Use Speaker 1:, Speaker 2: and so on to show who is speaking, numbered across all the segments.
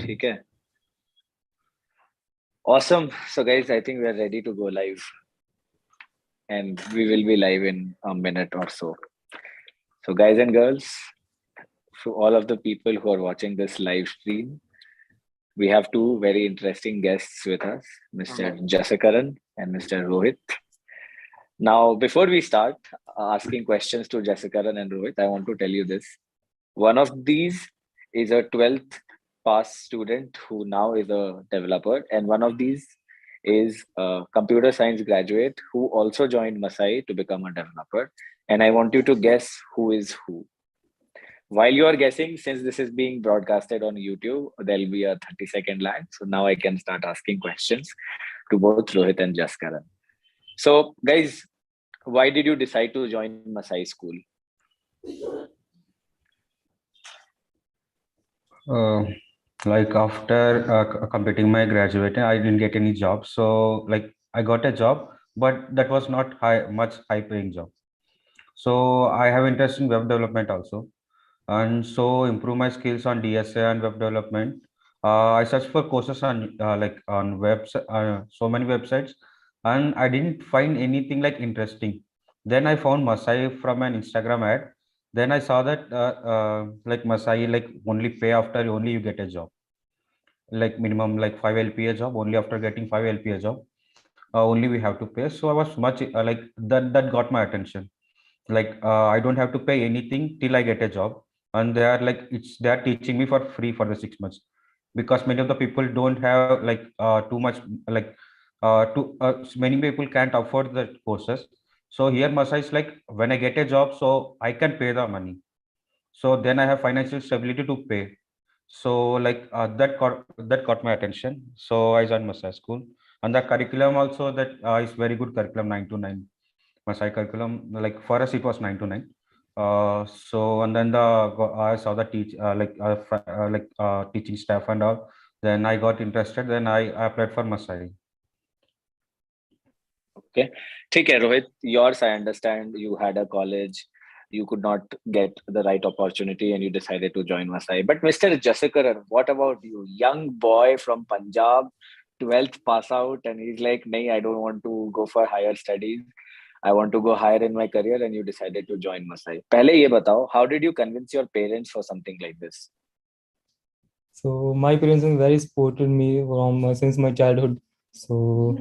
Speaker 1: ठीक है. Awesome. So guys, I think we are ready to go live, and we will be live in a minute or so. So guys and girls, to all of the people who are watching this live stream, we have two very interesting guests with us, Mr. Jaskaran and Mr. Rohith. Now, before we start asking questions to Jaskaran and Rohith, I want to tell you this. One of these is a 12th pass student who now is a developer, and one of these is a computer science graduate who also joined Masai to become a developer. And I want you to guess who is who. While you are guessing, since this is being broadcasted on YouTube, there'll be a 30-second lag. So now I can start asking questions to both Rohith and Jaskaran. So guys, why did you decide to join Masai school?
Speaker 2: Like after completing my graduation, I didn't get any job. So like I got a job, but that was not much high paying job. So I have interest in web development also. And so improve my skills on DSA and web development. I searched for courses on so many websites, and I didn't find anything like interesting. Then I found Masai from an Instagram ad. Then I saw that like Masai like only pay after only you get a job, like minimum like 5 LPA job. Only after getting 5 LPA job, only we have to pay. So I was much like that. That got my attention. Like I don't have to pay anything till I get a job, and they are like they are teaching me for free for the 6 months, because many of the people don't have like too much like many people can't afford the courses. So here Masai is like, when I get a job, so I can pay the money, so then I have financial stability to pay. So like that got my attention, so I joined Masai school. And the curriculum also, that is very good curriculum, 9 to 9 Masai curriculum. Like for us it was 9 to 9. So and then I saw the teaching staff and all. Then I got interested. Then I applied for Masai.
Speaker 1: Okay. ठीक है, Rohit. Yours, I understand you had a college, you could not get the right opportunity, and you decided to join Masai. But Mr. Jaskaran, what about you? Young boy from Punjab, 12th pass out, and he's like, "Nahi, I don't want to go for higher studies. I want to go higher in my career," and you decided to join Masai. पहले ये बताओ, how did you convince your parents for something like this?
Speaker 3: So my parents have very supported me from since my childhood. So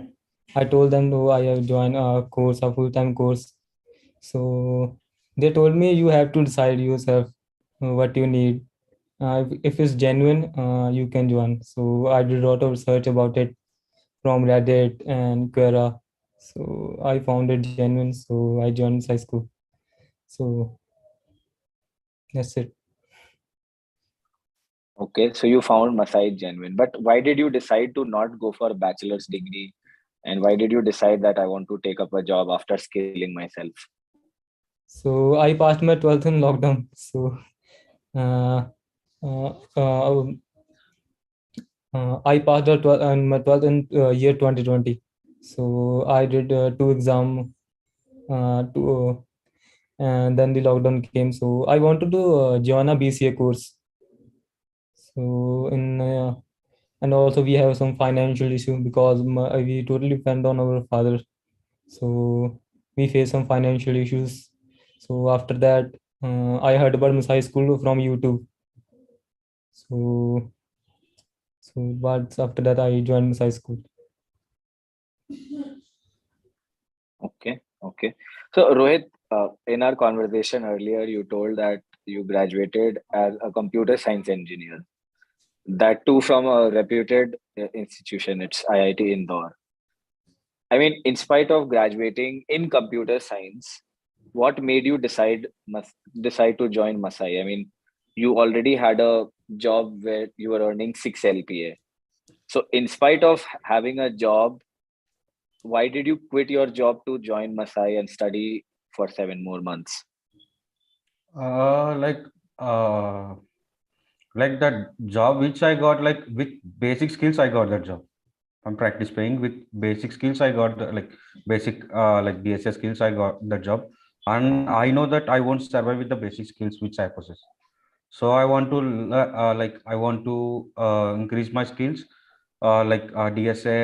Speaker 3: I told them, no, I have joined a course, a full-time course. So they told me, you have to decide yourself what you need. If it's genuine, you can join. So I did a lot of research about it from Reddit and Quora. So I found it genuine. So I joined Masai school. So that's it.
Speaker 1: Okay, so you found Masai genuine, but why did you decide to not go for a bachelor's degree? And why did you decide that I want to take up a job after scaling myself?
Speaker 3: So I passed my 12th in lockdown. So uh, uh, uh, I passed my 12th in year 2020. So I did 2 exams, and then the lockdown came. So I wanted to join a BCA course. So and also we have some financial issue because we totally depend on our father. So we face some financial issues. So after that, I heard about Masai school from YouTube. But after that, I joined Masai school.
Speaker 1: Okay. So Rohit, in our conversation earlier, you told that you graduated as a computer science engineer. That too from a reputed institution. It's IIT Indore. I mean, in spite of graduating in computer science, what made you decide to join Masai? I mean, you already had a job where you were earning 6 LPA. So in spite of having a job, why did you quit your job to join Masai and study for 7 more months?
Speaker 2: Uh, like uh, like that job which I got, like with basic skills I got that job. I'm practice paying with basic skills. I got like basic like DSA skills. I got the job, and I know that I won't survive with the basic skills which I possess. So I want to increase my skills, DSA,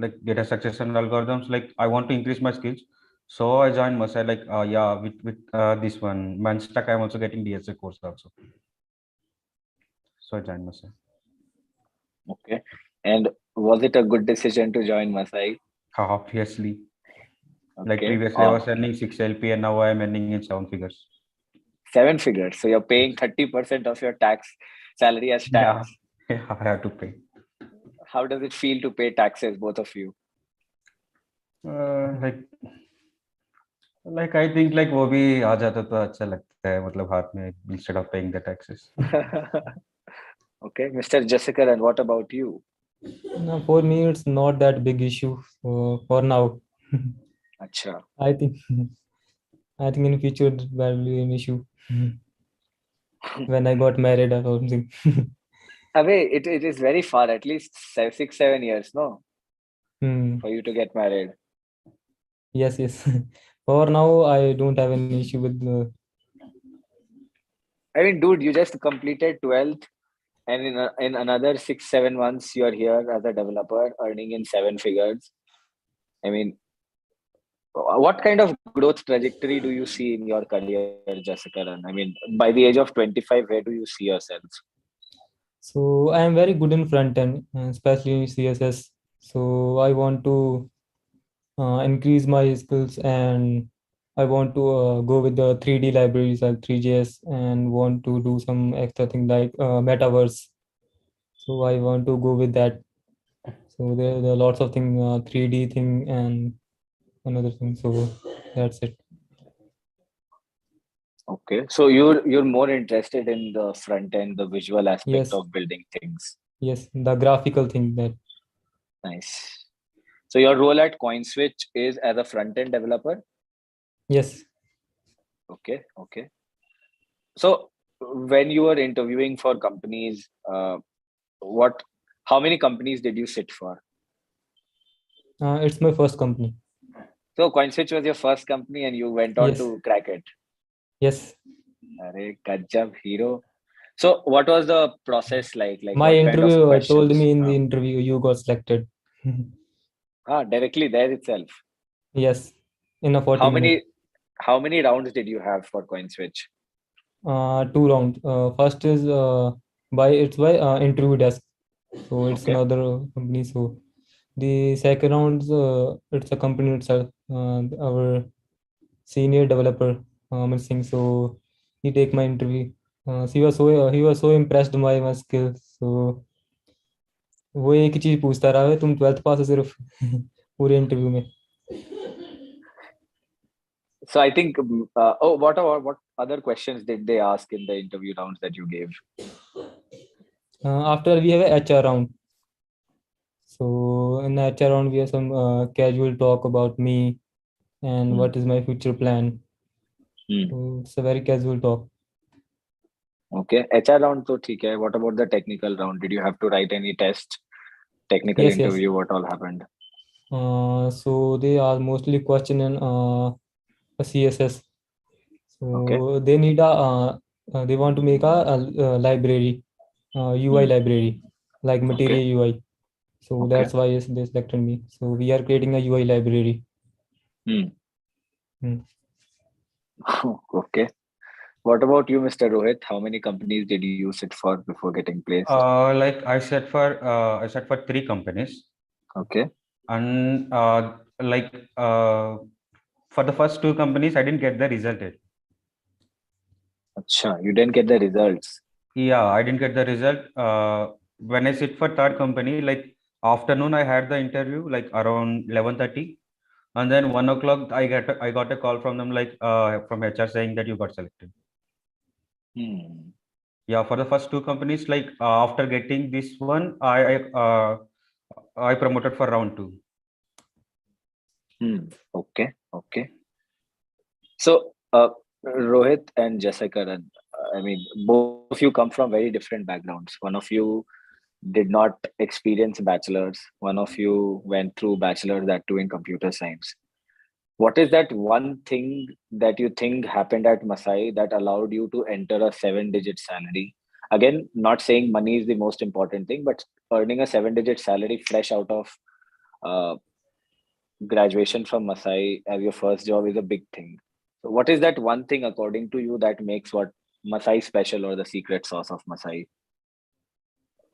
Speaker 2: like data structures and algorithms. Like I want to increase my skills. So I joined Masai. With this one Manstack, I'm also getting DSA course also. So I joined Masai.
Speaker 1: Okay. And was it a good decision to join Masai?
Speaker 2: Obviously, like
Speaker 1: Okay.
Speaker 2: previously I was earning 6 LP and now I'm earning in 7 figures.
Speaker 1: 7 figures. So you're paying 30% of your tax salary as
Speaker 2: Yeah,
Speaker 1: tax.
Speaker 2: yeah, I have to pay.
Speaker 1: How does it feel to pay taxes, both of you?
Speaker 2: Uh, like I think like वो भी आ जाता तो अच्छा लगता है, मतलब हाथ में, instead of paying the taxes.
Speaker 1: Okay, Mr. Jaskaran, and what about you?
Speaker 3: No, for me, it's not that big issue for now.
Speaker 1: Acha.
Speaker 3: I think I think in future it will be an issue when I got married or something.
Speaker 1: Away, it is very far, at least 6, 7 years, no,
Speaker 3: Hmm.
Speaker 1: for you to get married.
Speaker 3: Yes, yes. For now, I don't have any issue with
Speaker 1: I mean, dude, you just completed 12th, and in another 6, 7 months, you're here as a developer earning in 7 figures. I mean, what kind of growth trajectory do you see in your career, Jaskaran? I mean, by the age of 25, where do you see yourself?
Speaker 3: So I am very good in front end, especially CSS. So I want to increase my skills, and I want to go with the 3D libraries like 3JS, and want to do some extra thing like metaverse. So I want to go with that. So there are lots of thing, 3D thing and another thing. So that's it.
Speaker 1: Okay, so you're more interested in the front end, the visual aspect
Speaker 3: Yes,
Speaker 1: of building things.
Speaker 3: yes, the graphical thing that.
Speaker 1: Nice. So your role at CoinSwitch is as a front end developer.
Speaker 3: Yes.
Speaker 1: Okay, okay. So when you were interviewing for companies, what, how many companies did you sit for?
Speaker 3: It's my first company.
Speaker 1: So CoinSwitch was your first company, and you went on
Speaker 3: Yes,
Speaker 1: to crack it.
Speaker 3: yes.
Speaker 1: Arey, Gajab, hero. So what was the process like? Like
Speaker 3: My
Speaker 1: what kind of
Speaker 3: interview told
Speaker 1: questions?
Speaker 3: me in the interview you got selected.
Speaker 1: Directly there itself.
Speaker 3: Yes, in a
Speaker 1: How
Speaker 3: 40 minute.
Speaker 1: many rounds did you have for CoinSwitch?
Speaker 3: Two rounds. First is by interview desk. So it's
Speaker 1: Okay.
Speaker 3: another company. So the second round is it's a company itself. Our senior developer Singh. So he take my interview. He was so impressed by my skills. So वो एक ही चीज पूछता रहा है, तुम 12th पास हो सिर्फ पूरे इंटरव्यू में.
Speaker 1: So I think, what other questions did they ask in the interview rounds that you gave?
Speaker 3: After we have a HR round. So in the HR round, we have some casual talk about me and what is my future plan. So it's a very casual talk.
Speaker 1: Okay, HR round to theek hai. What about the technical round? Did you have to write any test? Technical
Speaker 3: Yes, yes.
Speaker 1: interview, what all happened?
Speaker 3: So they are mostly question in CSS. So
Speaker 1: Okay.
Speaker 3: they want to make a library, UI library, like
Speaker 1: Okay.
Speaker 3: material UI. So
Speaker 1: Okay.
Speaker 3: that's why yes, they selected me. So we are creating a UI library.
Speaker 1: Okay. What about you, Mr. Rohit? How many companies did you sit for before getting placed?
Speaker 2: Like I sat for 3 companies,
Speaker 1: Okay.
Speaker 2: and for the first 2 companies, I didn't get the result yet.
Speaker 1: Acha, you didn't get the results.
Speaker 2: Yeah, I didn't get the result. When I sit for third company, like afternoon, I had the interview like around 11:30, and then 1 o'clock, I got a call from them, like from HR, saying that you got selected. Yeah, for the first 2 companies, like after getting this one, I promoted for round 2.
Speaker 1: Okay. Okay. So, Rohit and Jasakaran, I mean, both of you come from very different backgrounds. One of you did not experience bachelor's. One of you went through bachelor's, that too in computer science. What is that one thing that you think happened at Masai that allowed you to enter a 7-digit salary? Again, not saying money is the most important thing, but earning a 7-digit salary fresh out of uh, graduation from Masai as your first job is a big thing. So, what is that one thing, according to you, that makes what Masai special or the secret sauce of Masai?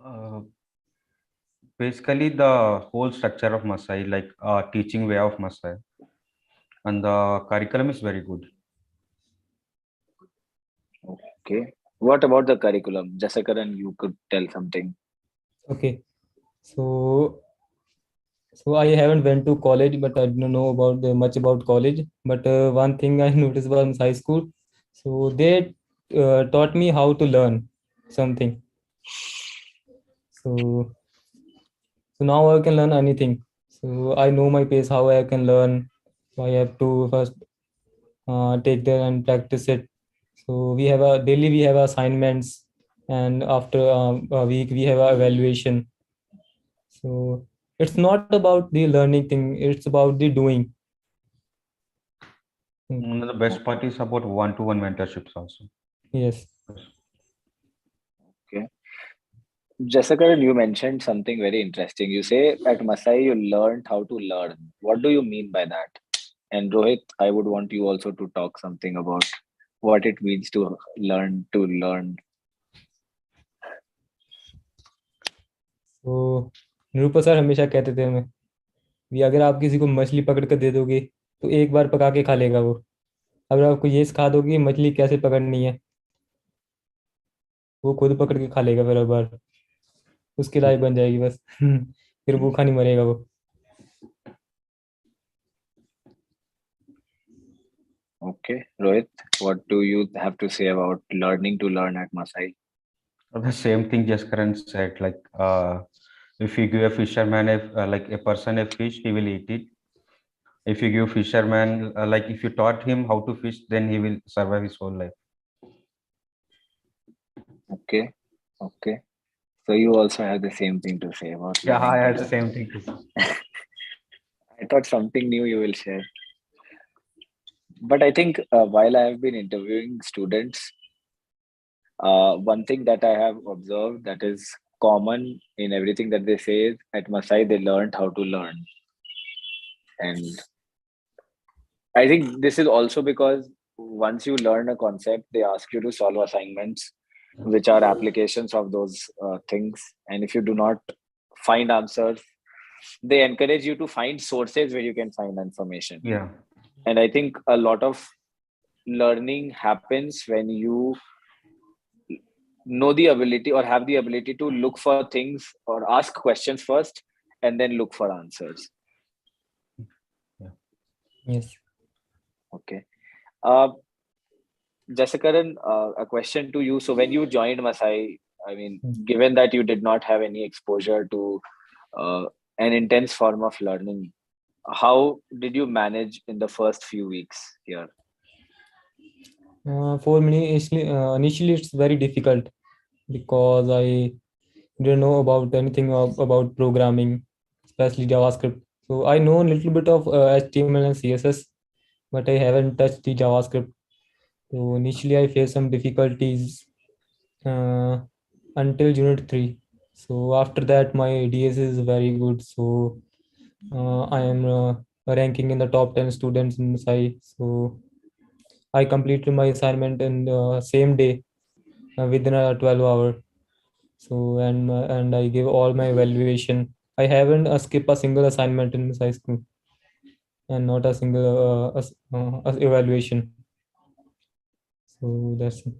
Speaker 2: Uh, Basically, the whole structure of Masai, like teaching way of Masai, and the curriculum is very good.
Speaker 1: Okay. What about the curriculum? Jasakaran, you could tell something.
Speaker 3: Okay. So I haven't went to college, but I don't know about much about college. But one thing I noticed was high school. So they taught me how to learn something. So now I can learn anything. So I know my pace, how I can learn. So I have to first take there and practice it. So we have assignments, and after a week we have a evaluation. So it's not about the learning thing; it's about the doing.
Speaker 2: The best part is about one-to-one mentorships also.
Speaker 3: Yes.
Speaker 1: Okay. Jessica, you mentioned something very interesting. You say at Masai you learned how to learn. What do you mean by that? And Rohit, I would want you also to talk something about what it means to learn to learn.
Speaker 3: तो Nirupa sir हमेशा कहते थे हमें कि अगर आप किसी को मछली पकड़ कर दे दोगे तो एक बार पका के खा लेगा वो। अगर आपको ये सिखा दोगे कि मछली कैसे पकड़नी है, वो खुद पकड़ के खा लेगा फिर एक बार, उसकी लाइफ बन जाएगी बस। फिर भूखा नहीं मरेगा वो।
Speaker 1: Okay, Rohit, what do you have to say about learning to learn at Masai?
Speaker 2: The same thing Jaskaran said, like if you give a fisherman like a person a fish, he will eat it. If you give fisherman like if you taught him how to fish, then he will survive his whole life.
Speaker 1: Okay, okay. So you also have the same thing to say about
Speaker 2: Yeah, I
Speaker 1: learning to
Speaker 2: have the
Speaker 1: learn.
Speaker 2: same thing to say.
Speaker 1: I thought something new you will share. But I think while I have been interviewing students, one thing that I have observed that is common in everything that they say is at Masai they learned how to learn. And I think this is also because once you learn a concept, they ask you to solve assignments, which are applications of those things. And if you do not find answers, they encourage you to find sources where you can find information.
Speaker 2: Yeah.
Speaker 1: And I think a lot of learning happens when you know the ability or have the ability to look for things or ask questions first and then look for answers.
Speaker 2: Yeah.
Speaker 3: Yes.
Speaker 1: Okay. Jessica, a question to you. So when you joined Masai, I mean, given that you did not have any exposure to an intense form of learning, how did you manage in the first few weeks here?
Speaker 3: For me, initially it's very difficult because I didn't know about anything about programming, especially JavaScript. So I know a little bit of HTML and CSS, but I haven't touched the JavaScript. So initially I faced some difficulties uh, until Unit 3. So after that my DS is very good. So I am ranking in the top 10 students in Masai. So I completed my assignment in the same day within a 12 hour. So and I give all my evaluation. I haven't skipped a single assignment in Masai school and not a single evaluation. So that's it.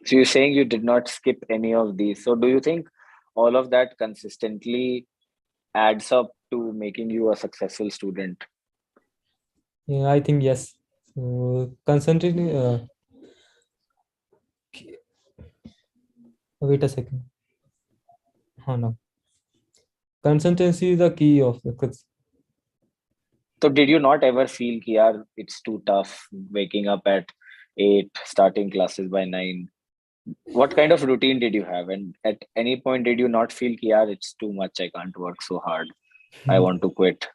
Speaker 1: So you're saying you did not skip any of these. So do you think all of that consistently adds up to making you a successful student?
Speaker 3: Yeah, I think yes. So concentrating. Wait a second. Oh, no. Consistency is the key of the.
Speaker 1: So did you not ever feel कि यार it's too tough waking up at 8, starting classes by 9? What kind of routine did you have? And at any point did you not feel कि यार it's too much, I can't work so hard, I want to quit?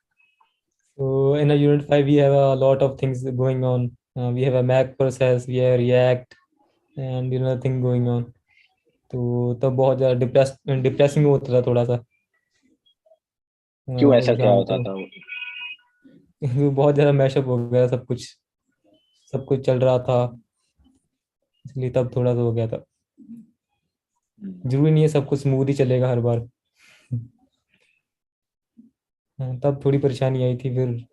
Speaker 3: So in a unit 5, we have a lot of things going on. We have a Mac process, we have React, and thing going on. तो तब बहुत ज़्यादा depressing होता था थोड़ा सा।
Speaker 1: क्यों ऐसा क्या
Speaker 3: एग्जाम
Speaker 1: होता
Speaker 3: तो
Speaker 1: था?
Speaker 3: बहुत ज़्यादा मैशअप हो गया, सब कुछ चल रहा था, इसलिए तब थोड़ा सा हो गया था। जरूरी नहीं है सब कुछ स्मूथ ही चलेगा हर बार। तब थोड़ी परेशानी आई थी, फिर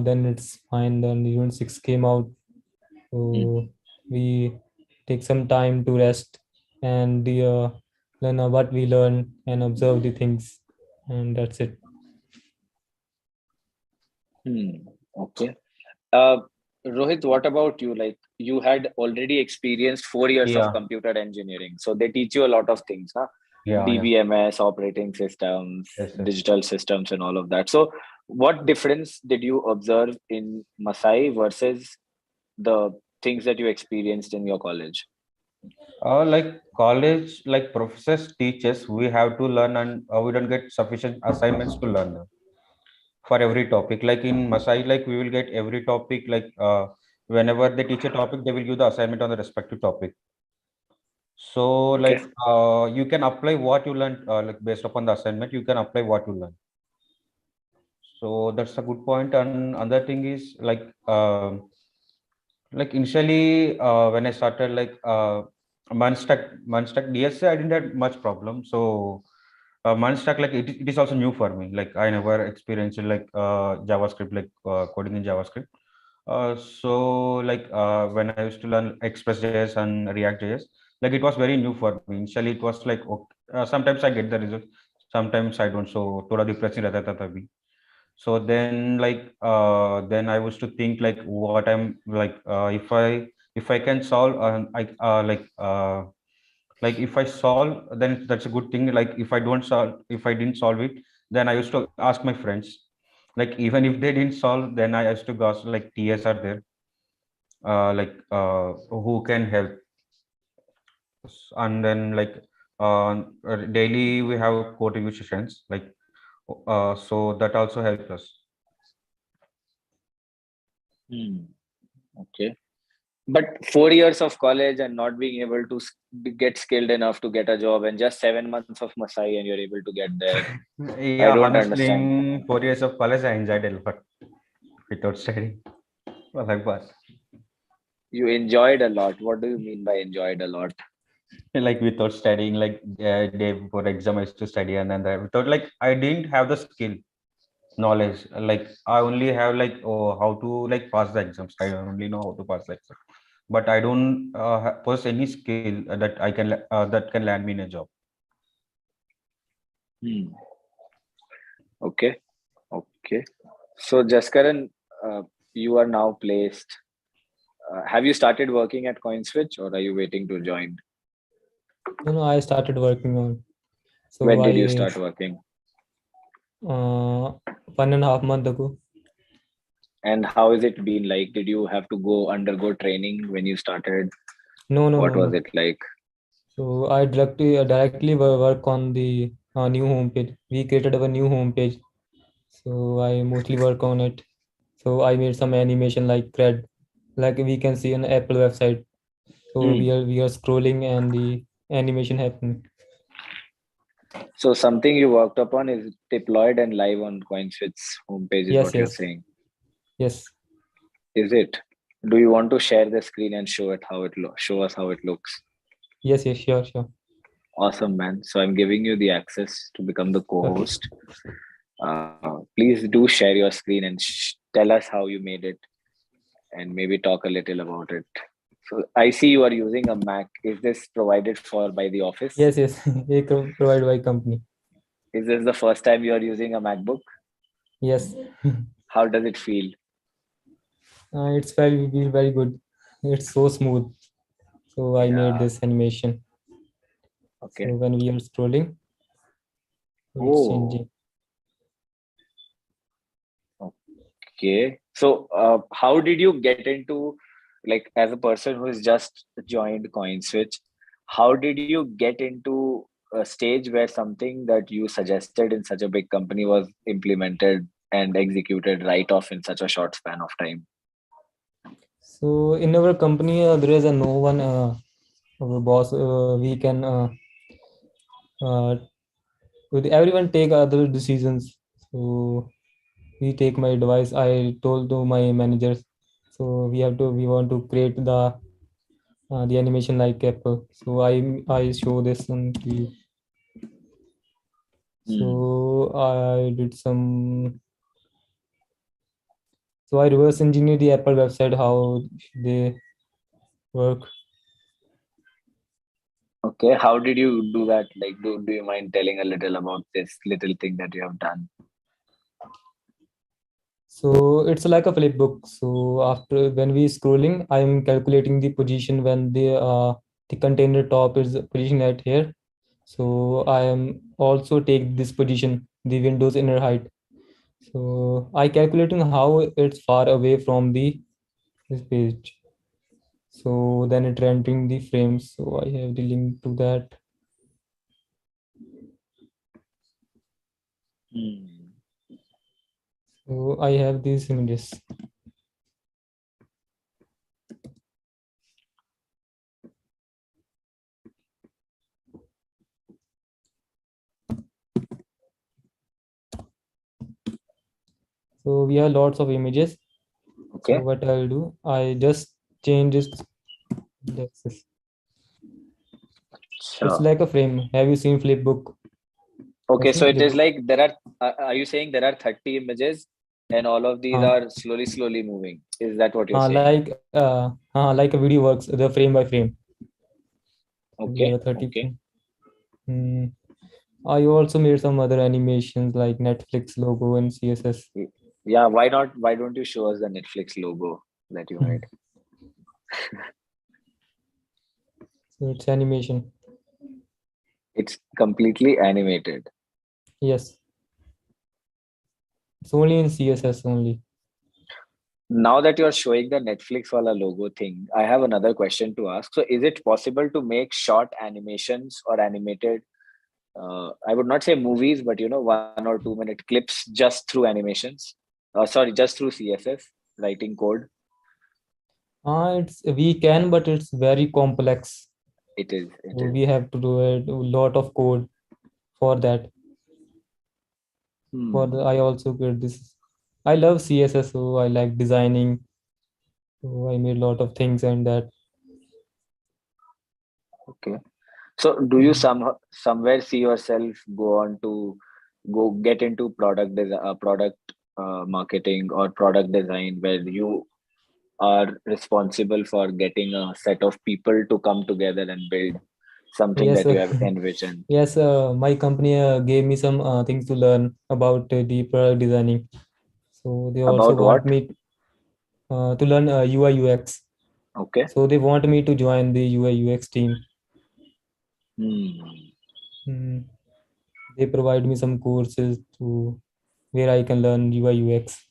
Speaker 3: then it's fine. Then unit 6 came out, so we take some time to rest and learn what we learn and observe the things, and that's it.
Speaker 1: Okay. Rohit, what about you? Like, you had already experienced 4 years of
Speaker 2: Yeah,
Speaker 1: computer engineering, so they teach you a lot of things, huh?
Speaker 2: yeah.
Speaker 1: DBMS, operating systems,
Speaker 2: Yes, yes.
Speaker 1: digital systems, and all of that. So, what difference did you observe in Masai versus the things that you experienced in your college?
Speaker 2: Like college, like professors teachers, we have to learn, and we don't get sufficient assignments to learn them for every topic. Like in Masai, like we will get every topic. Like whenever they teach a topic, they will give the assignment on the respective topic. So
Speaker 1: Okay.
Speaker 2: like you can apply what you learned, like based upon the assignment, you can apply what you learn. So that's a good point. And another thing is like initially when I started like Munstack DSA, I didn't have much problem. So Munstack, like it is also new for me. Like I never experienced like JavaScript, like coding in JavaScript. So like when I used to learn Express.js and React.js, like it was very new for me. Initially it was like okay, sometimes I get the results, sometimes I don't. So thoda depressing rehta tha tabhi. So then I was to think like what I'm like if I can solve like if I solve, then that's a good thing. Like if I didn't solve it, then I used to ask my friends. Like even if they didn't solve, then I used to go like TS are there, who can help. And then like daily we have code review sessions, like so that also helps us.
Speaker 1: Okay. But 4 years of college and not being able to get skilled enough to get a job, and just 7 months of Masai and you're able to get there. I
Speaker 2: Yeah,
Speaker 1: don't
Speaker 2: honestly,
Speaker 1: understand.
Speaker 2: in 4 years of college, I enjoyed a lot without studying. Well, like what?
Speaker 1: You enjoyed a lot. What do you mean by enjoyed a lot?
Speaker 2: Like without studying, like day before exam, I used to study, and then without like I didn't have the skill, knowledge. Like I only have like how to like pass the exams. I only know how to pass the exam, but I don't possess any skill that can land me in a job.
Speaker 1: Hmm. Okay. Okay. So, Jaskaran, you are now placed. Have you started working at CoinSwitch, or are you waiting to join?
Speaker 3: No, I started working on. So
Speaker 1: When did you
Speaker 3: I
Speaker 1: start working?
Speaker 3: 1.5 months ago.
Speaker 1: And how has it been like? Did you have to go undergo training when you started?
Speaker 3: No, no,
Speaker 1: What
Speaker 3: no,
Speaker 1: was
Speaker 3: no.
Speaker 1: it like?
Speaker 3: So I directly work on the new homepage. We created a new homepage, so I mostly work on it. So I made some animation like thread, like we can see on Apple website. So
Speaker 1: Hmm.
Speaker 3: we are scrolling and the animation happening.
Speaker 1: So something you worked upon is deployed and live on CoinSwitch homepage, is
Speaker 3: Yes,
Speaker 1: what you're
Speaker 3: yes,
Speaker 1: saying.
Speaker 3: yes,
Speaker 1: Is it? Do you want to share the screen and show us how it looks?
Speaker 3: yes, sure, sure.
Speaker 1: Awesome, man. So I'm giving you the access to become the
Speaker 3: Okay.
Speaker 1: co-host. Please do share your screen and tell us how you made it, and maybe talk a little about it. So I see you are using a Mac. Is this provided for by the office?
Speaker 3: Yes, yes. They provide by company.
Speaker 1: Is this the first time you are using a MacBook?
Speaker 3: Yes,
Speaker 1: How does it feel?
Speaker 3: it's very good. It's so smooth. So I made
Speaker 1: Yeah.
Speaker 3: this animation. So
Speaker 1: Okay.
Speaker 3: when we are scrolling, it's
Speaker 1: Oh,
Speaker 3: changing.
Speaker 1: okay. So, how did you get into, like, as a person who has just joined CoinSwitch, how did you get into a stage where something that you suggested in such a big company was implemented and executed right off in such a short span of time?
Speaker 3: So in our company, there is a no one, our boss. We can everyone take other decisions. So we take my advice. I told to my managers. So we want to create the animation like Apple. So I show this on to you.
Speaker 1: Hmm.
Speaker 3: So I did some. So I reverse engineer the Apple website how they work.
Speaker 1: Okay, how did you do that? Like, do you mind telling a little about this little thing that you have done?
Speaker 3: So it's like a flip book. So after when we scrolling, I'm calculating the position when the container top is positioned at here. So I am also take this position, the Windows inner height. So I calculating how it's far away from the this page. So then it rendering the frames. So I have the link to that.
Speaker 1: Hmm.
Speaker 3: So I have these images. So we have lots of images. So
Speaker 1: Okay.
Speaker 3: what I'll do, I just change this axis. It's
Speaker 1: Sure.
Speaker 3: like a frame. Have you seen Flipbook?
Speaker 1: Okay,
Speaker 3: Yes,
Speaker 1: so it is
Speaker 3: Flipbook.
Speaker 1: like there are you saying there are 30 images and all of these
Speaker 3: Uh,
Speaker 1: are slowly moving? Is that what you're saying?
Speaker 3: like a video works, the frame by frame. We
Speaker 1: Okay,
Speaker 3: have 30
Speaker 1: okay.
Speaker 3: frame. Hmm. I also made some other animations like Netflix logo and CSS.
Speaker 1: Y- Yeah, why not? Why don't you show us the Netflix logo that you made?
Speaker 3: So it's animation.
Speaker 1: It's completely animated.
Speaker 3: Yes, it's only in CSS only.
Speaker 1: Now that you're showing the Netflix wala logo thing, I have another question to ask. So, is it possible to make short animations or animated? I would not say movies, but 1 or 2 minute clips just through animations. Sorry, just through CSS writing code.
Speaker 3: It's we can, but it's very complex.
Speaker 1: It is. It
Speaker 3: So
Speaker 1: is.
Speaker 3: we have to do a lot of code for that. For the,
Speaker 1: Hmm.
Speaker 3: I also create this. I love CSS, so I like designing. So I made a lot of things and that.
Speaker 1: Okay. So, do you
Speaker 3: Mm.
Speaker 1: somewhere see yourself go get into product marketing or product design, where you are responsible for getting a set of people to come together and build something
Speaker 3: Yes,
Speaker 1: that you have envisioned?
Speaker 3: yes. My company gave me some things to learn about the product designing. So they also
Speaker 1: About
Speaker 3: want
Speaker 1: what?
Speaker 3: me to learn UI UX.
Speaker 1: Okay.
Speaker 3: So they want me to join the UI UX team.
Speaker 1: Hmm.
Speaker 3: Mm. They provide me some courses to where I can learn UI UX.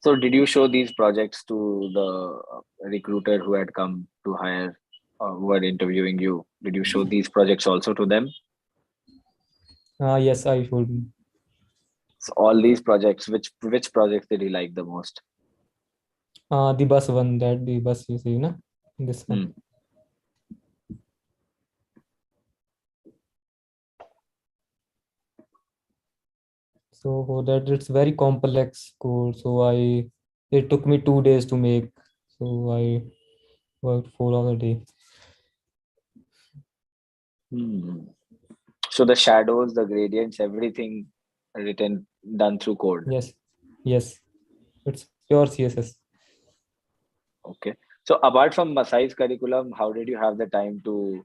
Speaker 1: So, did you show these projects to the recruiter who had come to hire, who were interviewing you? Did you show these projects also to them?
Speaker 3: Yes, I should.
Speaker 1: So all these projects, which projects did you like the most?
Speaker 3: The bus one, that the bus you see, na? This one.
Speaker 1: Hmm.
Speaker 3: So for that, it's very complex code. So it took me 2 days to make. So I worked 4 hours a day.
Speaker 1: Hmm. So the shadows, the gradients, everything written done through code.
Speaker 3: Yes, yes, it's pure CSS.
Speaker 1: Okay. So apart from Masai's curriculum, how did you have the time to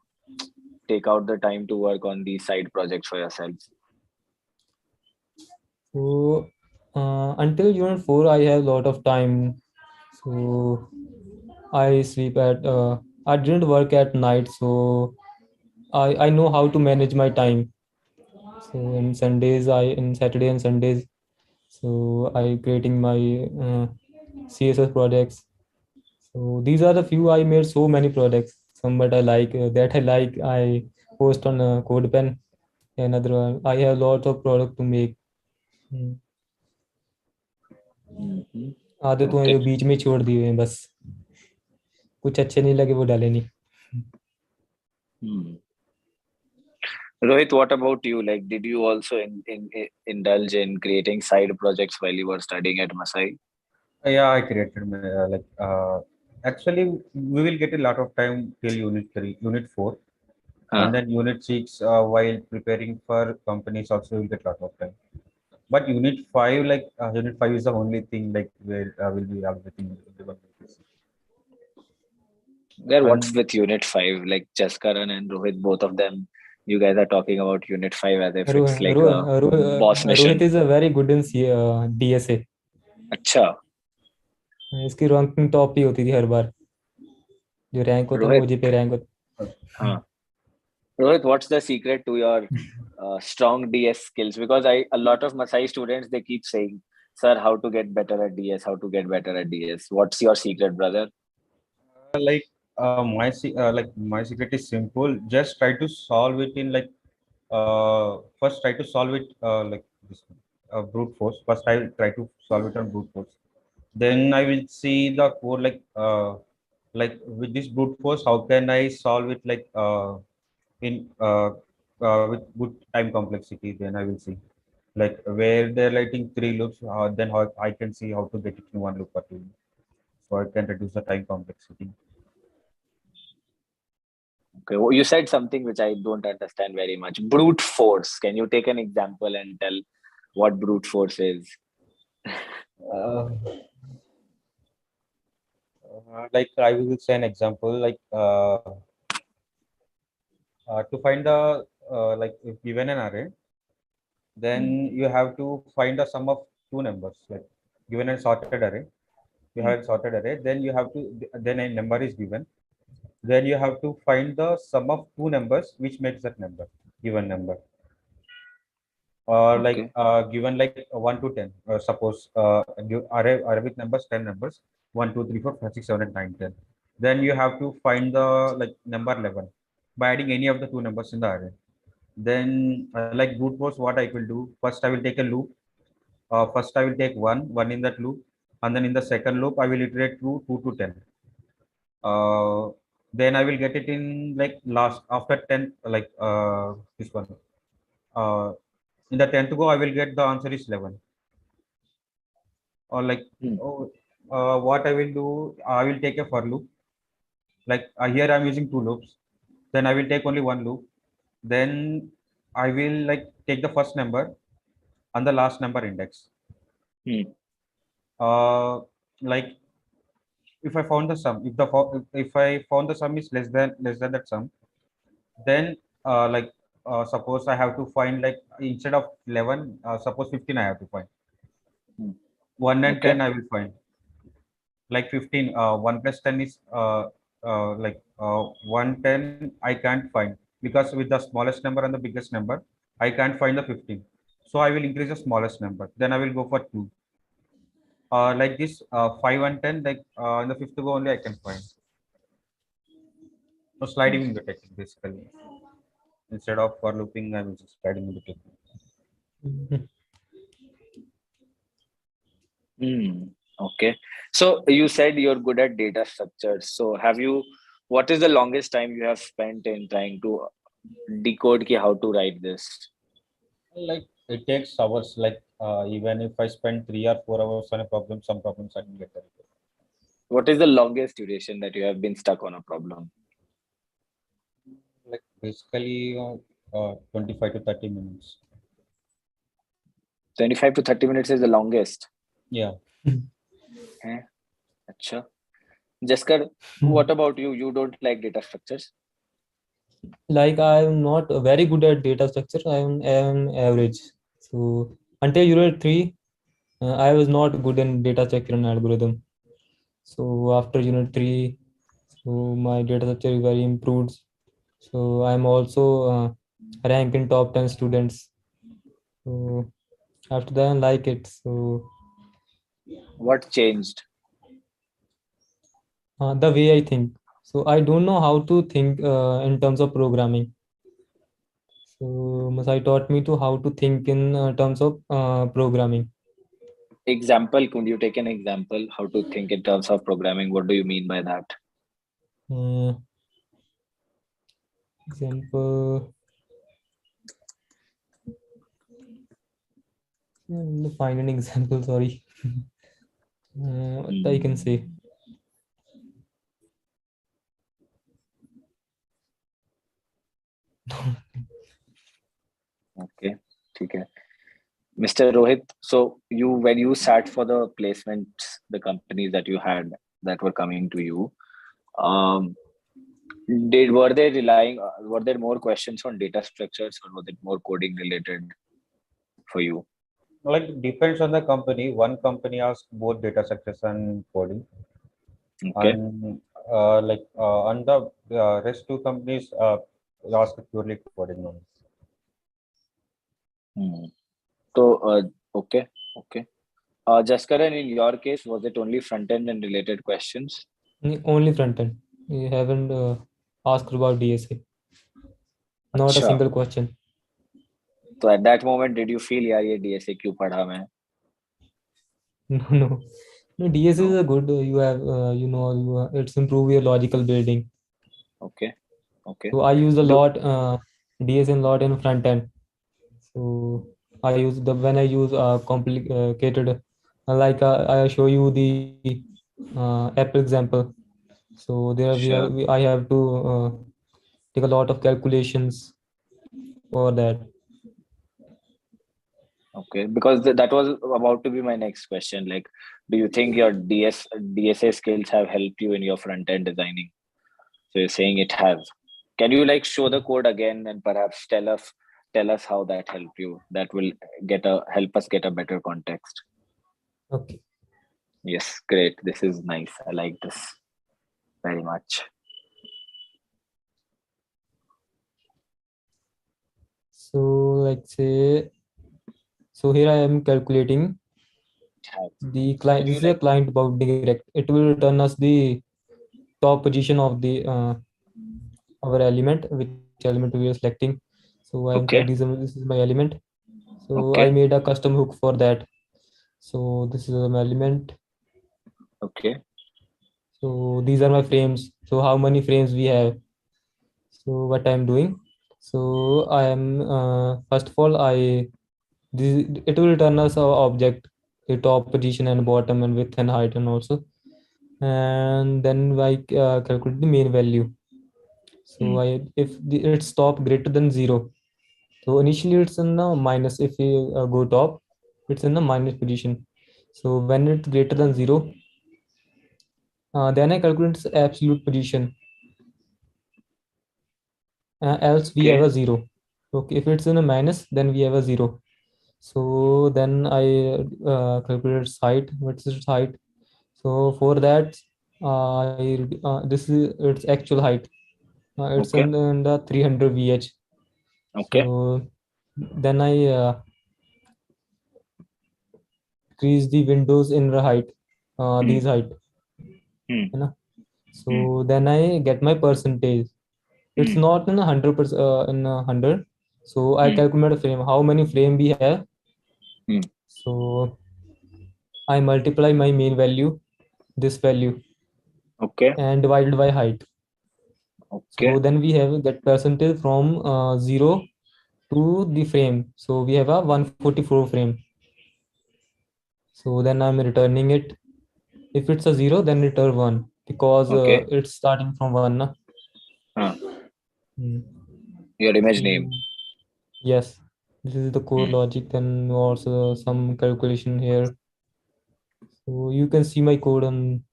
Speaker 1: take out the time to work on these side projects for yourselves?
Speaker 3: So until unit 4, I have a lot of time. So I sleep at. I didn't work at night, so I know how to manage my time. So in Sundays, I in Saturday and Sundays, so I creating my CSS projects. So these are the few. I made so many projects. Some but I like that I like. I post on CodePen. Another one. I have lots of product to make.
Speaker 1: Mhm.
Speaker 3: आधे तो
Speaker 1: Okay.
Speaker 3: बीच में छोड़ दिए हैं, बस कुछ अच्छे नहीं लगे वो डाले नहीं.
Speaker 1: Hmm. Rohit, what about you? Like, did you also indulge in creating side projects while you were studying at Masai?
Speaker 2: Yeah, I created my actually we will get a lot of time till unit 3, unit 4, and
Speaker 1: Huh.
Speaker 2: then unit 6 while preparing for companies also will get lot of time. But unit 5, like unit 5 is the only thing like where will be everything.
Speaker 1: There, what's
Speaker 2: And
Speaker 1: with Unit 5? Like Jaskaran and Rohit, both of them, you guys are talking about Unit 5 as if it's like a boss
Speaker 3: Rohit
Speaker 1: mission.
Speaker 3: is a very good in DSA.
Speaker 1: Acha,
Speaker 3: इसकी ranking top ही होती थी हर बार. जो rank होता है ना,
Speaker 1: Rohit,
Speaker 3: ओजीपी rank होता.
Speaker 1: huh. Rohit, what's the secret to your strong DS skills? Because a lot of Masai students, they keep saying, "Sir, how to get better at DS? How to get better at DS?" What's your secret, brother?
Speaker 2: like like my secret is simple. Just try to solve it in like first try to solve it like this brute force. First I will try to solve it on brute force. Then I will see the code like with this brute force, how can I solve it like in with good time complexity. Then I will see like where they're writing three loops. Then how I can see how to get it in one loop or two. So I can reduce the time complexity.
Speaker 1: Okay, well, you said something which I don't understand very much. Brute force. Can you take an example and tell what brute force is?
Speaker 2: Uh, like I will say an example like to find the like if given an array, then
Speaker 1: Hmm.
Speaker 2: you have to find the sum of two numbers. Like given a sorted array, you
Speaker 1: Hmm.
Speaker 2: have a sorted array. Then you have to then a number is given. Then you have to find the sum of two numbers which makes that number given number. Or like
Speaker 1: Okay.
Speaker 2: given like 1 to 10. Suppose give array with numbers 10 numbers 1 2 3 4 5 6 7 8 9 10. Then you have to find the like number 11 by adding any of the two numbers in the array. Then like brute force, what I will do first, I will take a loop. First I will take one in that loop, and then in the second loop I will iterate through 2 to 10. Uh, then I will get it in like last after 10 like this one. Uh, in the 10th go I will get the answer is 11. Or like
Speaker 1: Hmm.
Speaker 2: oh, what I will do, I will take a for loop. Like here I'm using two loops. Then I will take only one loop. Then I will like take the first number and the last number index.
Speaker 1: Hmm.
Speaker 2: Uh, like if I found the sum, if I found the sum is less than that sum, then like suppose I have to find like instead of 11, suppose 15 I have to find.
Speaker 1: Hmm.
Speaker 2: 1 and
Speaker 1: Okay.
Speaker 2: 10 I will find. Like 15, 1 plus 10 is 110 I can't find because with the smallest number and the biggest number I can't find the 15. So I will increase the smallest number. Then I will go for 2. Like this 5 and 10 like in the fifth go only I can find. So sliding in the technique basically. Instead of for looping, I will just sliding in the technique.
Speaker 1: Hmm. Okay. So you said you're good at data structures. So what is the longest time you have spent in trying to decode how to write this?
Speaker 2: Like it takes hours. Like even if I spend 3 or 4 hours on a problem, some problems I can get it.
Speaker 1: What is the longest duration that you have been stuck on a problem?
Speaker 2: Like basically 25 to 30 minutes.
Speaker 1: 25 to 30 minutes is the longest.
Speaker 2: Yeah.
Speaker 1: Eh? Acha. Jaskar, what about you? You don't like data structures?
Speaker 3: Like I'm not very good at data structure. I'm average. So until unit 3, I was not good in data structure and algorithm. So after unit 3, so my data structure is very improved. So I'm also ranked in top 10 students. So after that, I like it. So
Speaker 1: What changed?
Speaker 3: the way I think. So I don't know how to think in terms of programming. So Masai taught me to how to think in terms of programming.
Speaker 1: Example, could you take an example how to think in terms of programming? What do you mean by that?
Speaker 3: Uh, Example, find an example. Sorry, what I can say.
Speaker 1: Hmm. Okay, okay. Mr. Rohit, so you when you sat for the placements, the companies that you had that were coming to you, um, did were they relying? Were there more questions on data structures, or was it more coding related for you?
Speaker 2: Like depends on the company. One company asks both data structures and coding,
Speaker 1: Okay.
Speaker 2: and on the rest two companies ask purely coding only.
Speaker 1: Hmm. So, okay, okay. Jaskaran, in your case, was it only front end and related questions?
Speaker 3: Only front end. You haven't asked about DSA. Not a
Speaker 1: Acha.
Speaker 3: single question.
Speaker 1: So at that moment, did you feel यार ये DSA क्यों पढ़ा मैं?
Speaker 3: No, no. No, DSA is
Speaker 1: No.
Speaker 3: a good. You have, it's improve your logical building.
Speaker 1: Okay. Okay.
Speaker 3: So I use a
Speaker 1: Do
Speaker 3: lot DSA a lot in front end. So I use the when I use complicated, I show you the Apple example. So there
Speaker 1: sure.
Speaker 3: I have to take a lot of calculations for that.
Speaker 1: Okay. Because that was about to be my next question. Like, do you think your DSA skills have helped you in your front end designing? So you're saying it has. Can you like show the code again and perhaps tell us how that helped you? That will help us get a better context.
Speaker 3: Okay.
Speaker 1: Yes, great. This is nice. I like this very much.
Speaker 3: So like say, so here I am calculating
Speaker 1: Have.
Speaker 3: the client.
Speaker 1: Can
Speaker 3: This
Speaker 1: you
Speaker 3: is a
Speaker 1: like
Speaker 3: client bounding direct. It will return us the top position of the our element, which element we are selecting. So I am select
Speaker 1: okay,
Speaker 3: this is my element. So I
Speaker 1: okay,
Speaker 3: made a custom hook for that. So this is my element.
Speaker 1: okay,
Speaker 3: So these are my frames. So how many frames we have? So what I'm doing? So I am first of all it will return us our object, the top position and bottom and width and height and also, and then I calculate the main value. So
Speaker 1: hmm,
Speaker 3: I if it's top greater than 0. So initially it's in the minus. If we go top, it's in the minus position. So when it's greater than 0, then I calculate its absolute position. Else we have
Speaker 1: okay,
Speaker 3: a 0. Okay, if it's in a minus, then we have a 0. So then I calculate its height. What's its height? So for that, this is its actual height. It's
Speaker 1: okay,
Speaker 3: in the 300 VH.
Speaker 1: okay,
Speaker 3: So then I increase the windows in the height,
Speaker 1: hmm,
Speaker 3: these height.
Speaker 1: hmm,
Speaker 3: You know?
Speaker 1: hmm,
Speaker 3: So then I get my percentage. It's
Speaker 1: hmm,
Speaker 3: not in 100%, in 100. So I
Speaker 1: hmm,
Speaker 3: calculate a frame. How many frame we have?
Speaker 1: hmm,
Speaker 3: So I multiply my main value, this value,
Speaker 1: okay,
Speaker 3: and divided by height.
Speaker 1: okay,
Speaker 3: So then we have get percentage from 0 to the frame. So we have a 144 frame. So then I'm returning it. If it's a 0, then return 1 because
Speaker 1: okay.
Speaker 3: it's starting from 1. Na?
Speaker 1: Huh.
Speaker 3: Hmm.
Speaker 1: Your image name.
Speaker 3: So yes, this is the core
Speaker 1: Hmm,
Speaker 3: logic. Then also some calculation here. So you can see my code on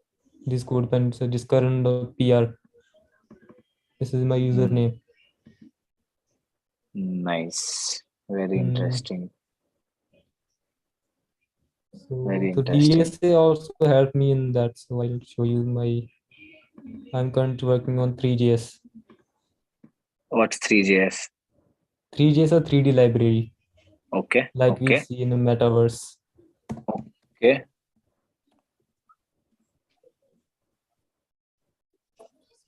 Speaker 3: this code pen. So Jaskaran.pr. This is my
Speaker 1: hmm,
Speaker 3: username.
Speaker 1: nice. Very
Speaker 3: Hmm.
Speaker 1: interesting.
Speaker 3: So
Speaker 1: Very
Speaker 3: the
Speaker 1: interesting.
Speaker 3: DSA also helped me in that. So I'll show you my. I'm currently working on 3JS.
Speaker 1: What's 3JS?
Speaker 3: 3JS a 3D library
Speaker 1: Okay,
Speaker 3: like we
Speaker 1: okay,
Speaker 3: see in the metaverse.
Speaker 1: okay,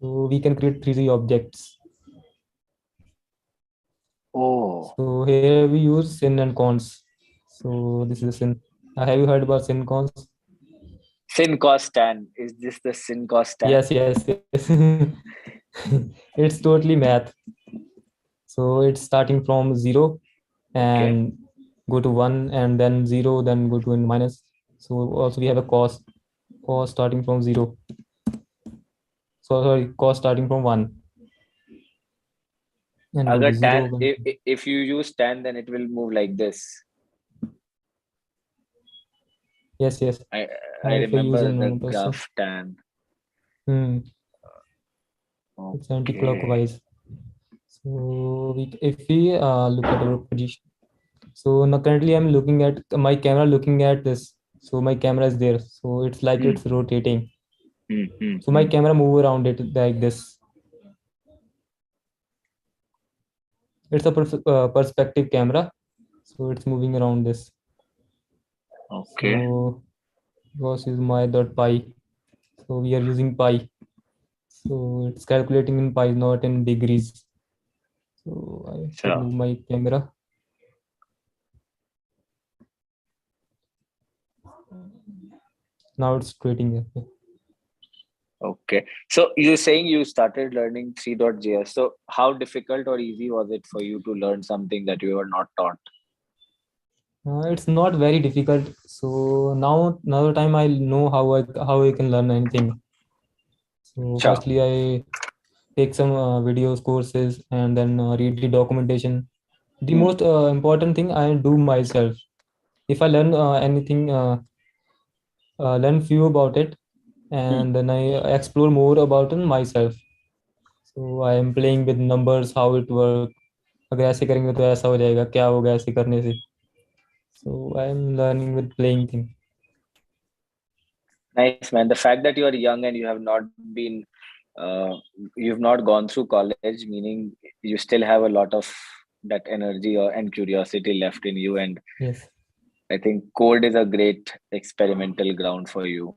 Speaker 3: So we can create 3D objects.
Speaker 1: Oh,
Speaker 3: So here we use sin and cons. So this is a sin. Have you heard about sin cons?
Speaker 1: sin cos tan. Is this the sin cos tan?
Speaker 3: Yes, yes, yes. It's totally math. So it's starting from 0
Speaker 1: Okay.
Speaker 3: and go to 1 and then 0, then go to in minus. So also we have a cos starting from 0. So sorry, cos starting from 1 and go
Speaker 1: Agar
Speaker 3: to 0.
Speaker 1: tan, if you use tan, then it will move like this.
Speaker 3: Yes, yes.
Speaker 1: I I
Speaker 3: If you use
Speaker 1: remember
Speaker 3: in
Speaker 1: the
Speaker 3: normal person,
Speaker 1: graph tan.
Speaker 3: it's
Speaker 1: Okay.
Speaker 3: anti-clockwise. So if we look at our position, so now currently I'm looking at my camera, looking at this. So my camera is there. So it's like
Speaker 1: Hmm,
Speaker 3: it's rotating.
Speaker 1: hmm, hmm,
Speaker 3: So my
Speaker 1: hmm.
Speaker 3: camera move around it like this. It's a perspective camera. So it's moving around this.
Speaker 1: Okay.
Speaker 3: So was is my dot pi. So we are using pi. So it's calculating in pi, not in degrees. So I should
Speaker 1: Sure.
Speaker 3: move my camera. Now it's rotating. Okay.
Speaker 1: Okay. So you're saying you started learning C.js. So how difficult or easy was it for you to learn something that you were not taught?
Speaker 3: It's not very difficult. So now another time I know how I can learn anything. So
Speaker 1: Sure.
Speaker 3: firstly I take some videos courses and then read the documentation. The
Speaker 1: Hmm,
Speaker 3: most important thing I do myself. If I learn anything, learn few about it,
Speaker 1: hmm.
Speaker 3: and then I explore more about it myself. So I am playing with numbers, how it work. अगर ऐसे करेंगे तो ऐसा हो जाएगा, क्या होगा ऐसे करने से. So I am learning with playing thing.
Speaker 1: Nice, man. The fact that you are young and you have not been, uh, you've not gone through college, meaning you still have a lot of that energy or and curiosity left in you. And
Speaker 3: Yes,
Speaker 1: I think code is a great experimental ground for you.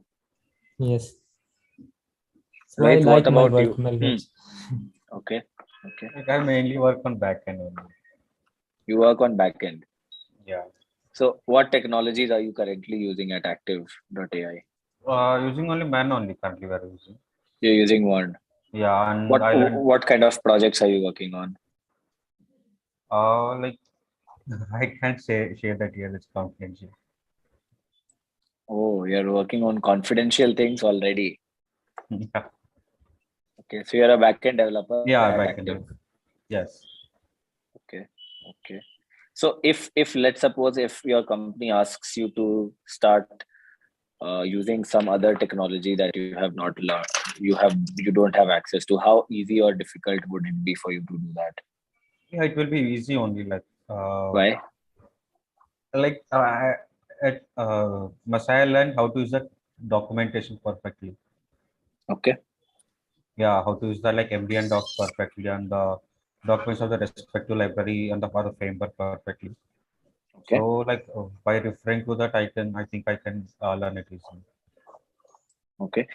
Speaker 3: yes. So I
Speaker 1: Rohit, what
Speaker 3: like my
Speaker 1: about
Speaker 3: work
Speaker 1: you?
Speaker 3: very
Speaker 1: Hmm.
Speaker 3: much.
Speaker 1: Okay. Okay.
Speaker 2: Like I mainly work on backend only.
Speaker 1: You work on backend.
Speaker 2: Yeah.
Speaker 1: So what technologies are you currently using at Actyv.ai?
Speaker 2: Using only man only currently we are using.
Speaker 1: You're using one.
Speaker 2: Yeah, and
Speaker 1: What
Speaker 2: I learned
Speaker 1: what kind of projects are you working on?
Speaker 2: like I can't say share that here. It's confidential.
Speaker 1: Oh, you're working on confidential things already.
Speaker 2: Yeah,
Speaker 1: Okay, so you're a backend developer at
Speaker 2: yeah,
Speaker 1: Active.
Speaker 2: backend. Yes.
Speaker 1: Okay, okay. So if let's suppose if your company asks you to start using some other technology that you have not learned, you don't have access to, how easy or difficult would it be for you to do that?
Speaker 2: Yeah, it will be easy only.
Speaker 1: Why?
Speaker 2: Like at Masai I learned how to use the documentation perfectly.
Speaker 1: Okay,
Speaker 2: Yeah, how to use the like MDN docs perfectly and the documents of the respective library and the other framework perfectly. So
Speaker 1: okay,
Speaker 2: like by referring to that, I think I can learn it easily.
Speaker 1: okay.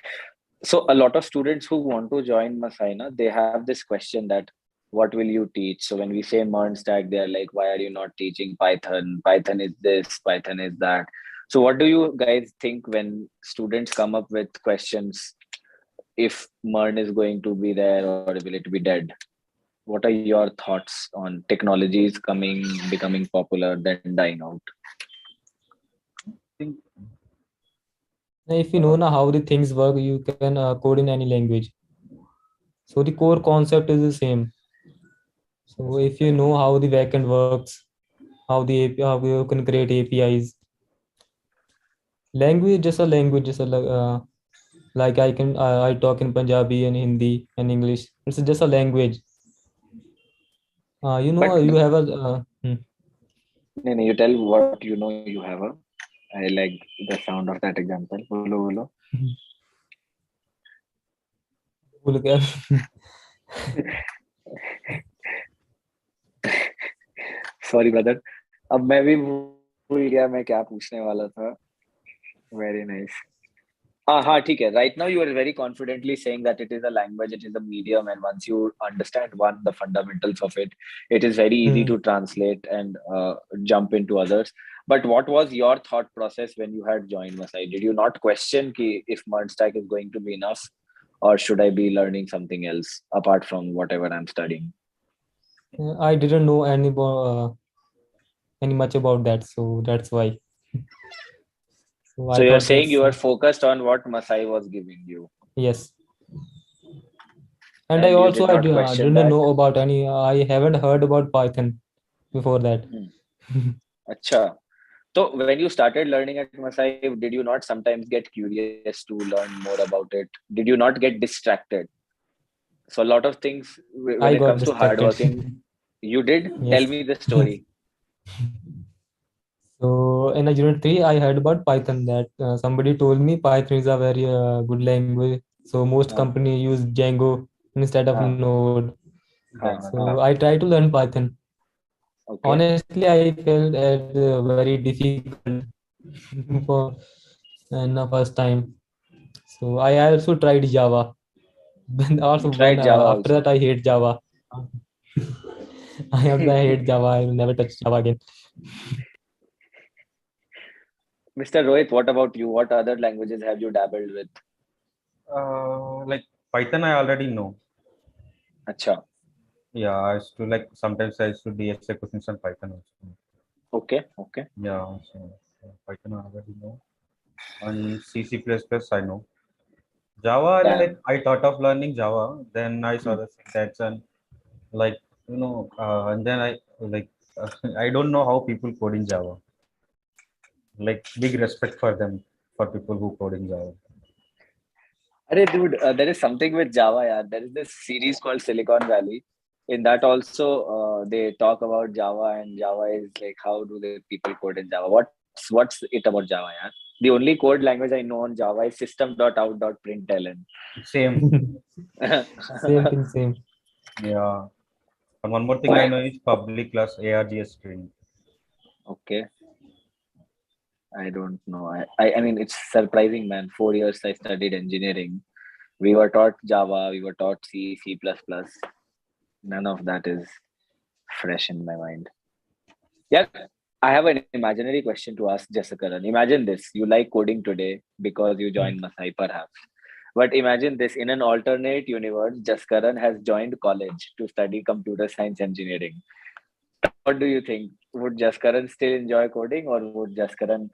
Speaker 1: So a lot of students who want to join Masaina, they have this question that what will you teach? So when we say MERN stack, they're like, why are you not teaching Python? Python is this, Python is that. So what do you guys think when students come up with questions if MERN is going to be there or will it be dead? What are your thoughts on technologies coming, becoming popular, then dying out?
Speaker 2: I think
Speaker 3: If you know now how the things work, you can code in any language. So the core concept is the same. So if you know how the backend works, how you can create APIs, language just a language, just a like I talk in Punjabi and Hindi and English. It's just a language. You
Speaker 1: But
Speaker 3: have a
Speaker 1: you tell what you know you have a. I like the sound of that example. Bolo, bolo.
Speaker 3: भूल गया.
Speaker 1: Sorry brother. अब मैं भी भूल गया मैं क्या पूछने वाला था. Very nice. ठीक है. Right now, you are very confidently saying that it is a language, it is a medium, and once you understand the fundamentals of it, it is very easy to
Speaker 3: Hmm.
Speaker 1: translate and jump into others. But what was your thought process when you had joined Masai? Did you not question ki if merge stack is going to be enough, or should I be learning something else apart from whatever I'm studying?
Speaker 3: I didn't know any much about that, so that's why. So
Speaker 1: So
Speaker 3: I
Speaker 1: you're
Speaker 3: thought
Speaker 1: saying
Speaker 3: that's
Speaker 1: you are focused on what Masai was giving you,
Speaker 3: yes. And I
Speaker 1: and you
Speaker 3: also
Speaker 1: did not question
Speaker 3: didn't
Speaker 1: that.
Speaker 3: know about any. I haven't heard about Python before that.
Speaker 1: Hmm. Acha. So when you started learning at Masai, did you not sometimes get curious to learn more about it? Did you not get distracted? So a lot of things when
Speaker 3: I
Speaker 1: it
Speaker 3: got
Speaker 1: comes to
Speaker 3: distracted.
Speaker 1: hardworking, you did? Tell
Speaker 3: Yes.
Speaker 1: me the
Speaker 3: Yes.
Speaker 1: story.
Speaker 3: So in a unit 3, I heard about Python that somebody told me Python is a very good language. So most
Speaker 1: Huh,
Speaker 3: company use Django instead of
Speaker 1: huh,
Speaker 3: Node.
Speaker 2: Yeah,
Speaker 3: So I
Speaker 1: huh.
Speaker 3: try to learn Python.
Speaker 1: Okay.
Speaker 3: Honestly, I felt it very difficult for in the first time. So I also tried Java. Then also
Speaker 1: You
Speaker 3: when
Speaker 1: tried Java
Speaker 3: after that
Speaker 1: also.
Speaker 3: I hate Java. I hate Java. I will never touch Java again.
Speaker 1: Mr. Rohit, what about you? What other languages have you dabbled with?
Speaker 2: like Python, I already know.
Speaker 1: Acha.
Speaker 2: Yeah, I used to like sometimes I used to DSA questions on Python also.
Speaker 1: Okay, okay.
Speaker 2: Yeah, so Python I already know. And C++ I know. Java, like
Speaker 1: Damn.
Speaker 2: I thought of learning Java, then I saw
Speaker 1: Hmm.
Speaker 2: the syntax and like and then I like I don't know how people code in Java. Like big respect for them for people who code in Java.
Speaker 1: Arey, dude, there is something with Java, yeah. There is this series called Silicon Valley. In that also, they talk about Java, and Java is like, how do the people code in Java? What's it about Java, yeah? The only code language I know on Java is system.out.println.
Speaker 2: Same,
Speaker 3: Same thing, same.
Speaker 2: yeah. And one more thing I
Speaker 1: Why?
Speaker 2: know is public class ARGS string.
Speaker 1: Okay, I don't know. I mean, it's surprising, man. 4 years I studied engineering. We were taught Java, we were taught C, C++. None of that is fresh in my mind. Yeah, I have an imaginary question to ask Jaskaran. Imagine this: you like coding today because you
Speaker 3: Hmm.
Speaker 1: joined Masai, perhaps. But imagine this: in an alternate universe, Jaskaran has joined college to study computer science engineering. What do you think? Would Jaskaran still enjoy coding, or would Jaskaran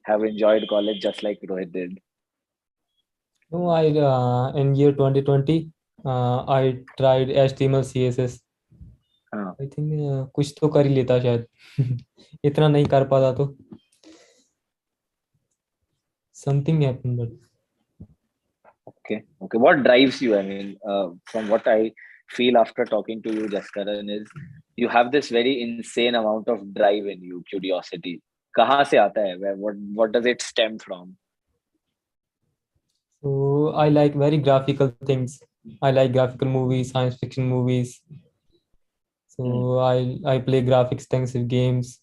Speaker 1: have enjoyed college just like Rohit did?
Speaker 3: No, I in year 2020, I tried HTML CSS.
Speaker 1: Huh.
Speaker 3: I think कुछ तो कर ही लेता शायद. इतना नहीं कर पाता तो something happened, but
Speaker 1: Okay. Okay. What drives you? I mean, from what I feel after talking to you, Jaskaran, is you have this very insane amount of drive in you, curiosity. कहाँ से आता है? What does it stem from?
Speaker 3: so I like very graphical things. I like graphical movies, science fiction movies.
Speaker 1: Hmm.
Speaker 3: So I play graphics intensive games.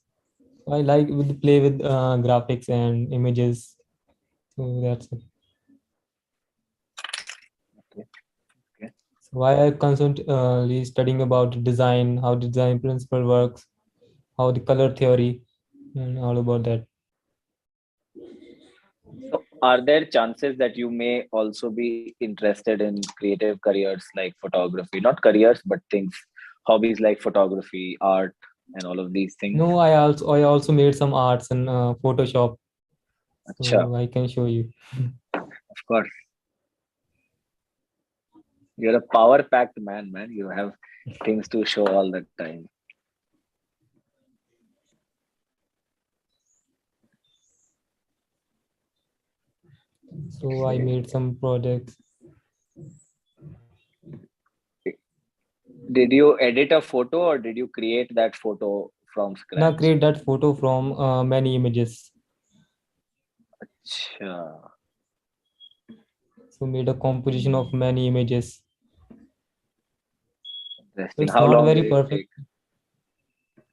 Speaker 3: I like with play with graphics and images. So that's it.
Speaker 1: Okay. Okay.
Speaker 3: So I constantly studying about design, how design principle works, how the color theory, and all about that.
Speaker 1: So, are there chances that you may also be interested in creative careers like photography? Not careers, but things, hobbies like photography, art, and all of these things.
Speaker 3: No, I also made some arts in Photoshop,
Speaker 1: Acha,
Speaker 3: so I can show you.
Speaker 1: of course. You're a power packed man. You have things to show all the time.
Speaker 3: So I made some projects.
Speaker 1: Did you edit a photo or did you create that photo from
Speaker 3: Now
Speaker 1: scratch?
Speaker 3: create that photo from many images.
Speaker 1: Acha,
Speaker 3: So made a composition of many images.
Speaker 1: interesting.
Speaker 3: It's
Speaker 1: How
Speaker 3: not
Speaker 1: long
Speaker 3: very
Speaker 1: did it
Speaker 3: perfect.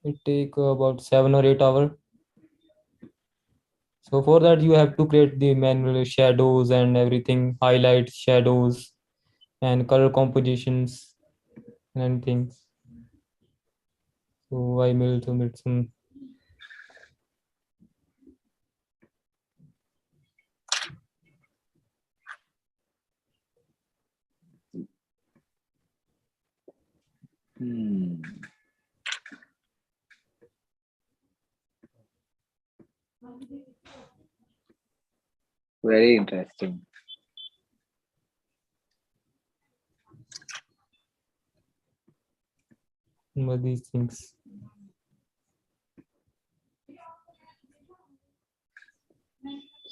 Speaker 1: take?
Speaker 3: It take about 7 or 8 hours. So for that, you have to create the manual shadows and everything, highlights, shadows, and color compositions and things. So I made some.
Speaker 1: Hmm. Very interesting.
Speaker 3: These things.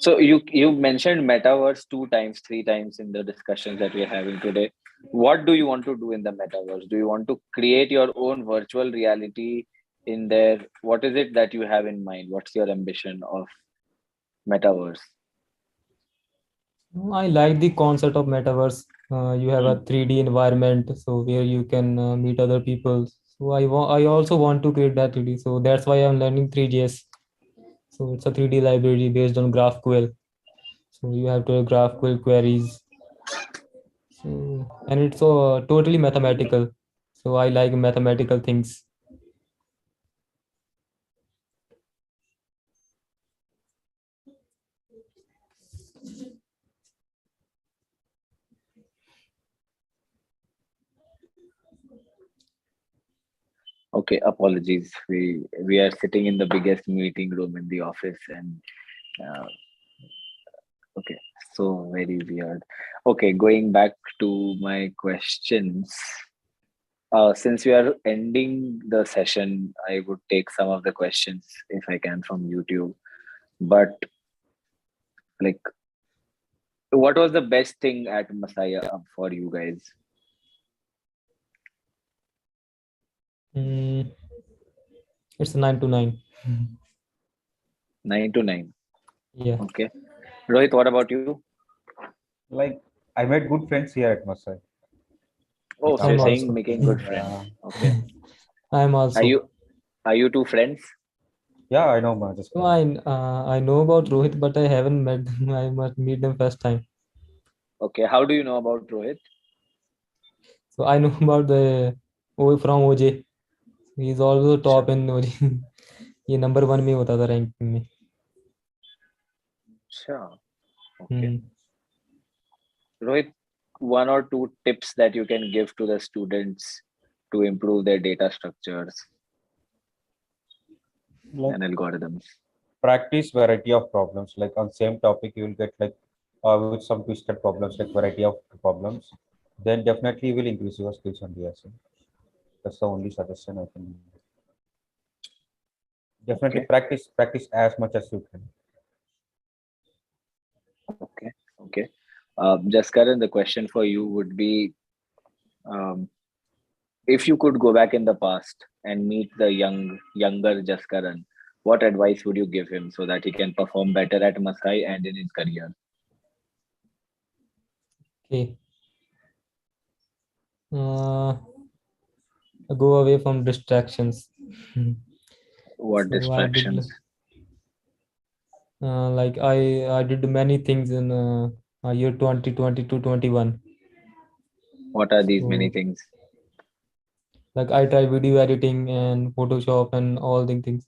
Speaker 1: So you mentioned metaverse two times, three times in the discussions that we're having today. What do you want to do in the metaverse? Do you want to create your own virtual reality in there? What is it that you have in mind? What's your ambition of metaverse?
Speaker 3: I like the concept of metaverse. You have a
Speaker 1: Hmm.
Speaker 3: 3D environment, so where you can meet other people. So I also want to create that 3D. So that's why I'm learning 3GS. So it's a 3D library based on GraphQL. So you have to have GraphQL queries. So and it's totally mathematical. So I like mathematical things.
Speaker 1: Okay, apologies. We are sitting in the biggest meeting room in the office, and uh, okay, so very weird. Okay, going back to my questions. Since we are ending the session, I would take some of the questions if I can from YouTube. But like, what was the best thing at Masai for you guys?
Speaker 3: Mm, it's a 9 to 9.
Speaker 1: 9 to 9.
Speaker 3: Yeah.
Speaker 1: Okay. Rohit, what about you?
Speaker 2: Like I made good friends here at Masai.
Speaker 1: Oh,
Speaker 2: Like
Speaker 1: so you're
Speaker 3: I'm
Speaker 2: after,
Speaker 1: saying
Speaker 3: also.
Speaker 1: making good friends. Okay.
Speaker 3: I'm
Speaker 1: Are
Speaker 3: also.
Speaker 1: you are you two friends?
Speaker 2: yeah, I know
Speaker 3: So
Speaker 2: Jaskaran.
Speaker 3: I know about Rohit, but I haven't met them. I must meet them first time.
Speaker 1: Okay. How do you know about Rohit?
Speaker 3: So I know about the from OJ. He's also top
Speaker 1: Sure.
Speaker 3: in OJ. ये number 1 में होता था ranking में.
Speaker 1: Sure. Okay.
Speaker 3: Hmm.
Speaker 1: Rohit, one or two tips that you can give to the students to improve their data structures
Speaker 2: Like
Speaker 1: and algorithms.
Speaker 2: practice variety of problems. Like on same topic, you will get like with some twisted problems, like variety of problems. Then definitely will increase your skills on DSA. That's the only suggestion I can. Definitely
Speaker 1: Okay.
Speaker 2: practice as much as you can.
Speaker 1: Okay. Okay. Jaskaran, the question for you would be, um, if you could go back in the past and meet the younger Jaskaran, what advice would you give him so that he can perform better at Masai and in his career?
Speaker 3: Okay. Uh, go away from distractions.
Speaker 1: What
Speaker 3: So I did
Speaker 1: distractions?
Speaker 3: like I did many things in year 2020 to 21.
Speaker 1: What are these many
Speaker 3: So
Speaker 1: things?
Speaker 3: like I try video editing and Photoshop and all the things.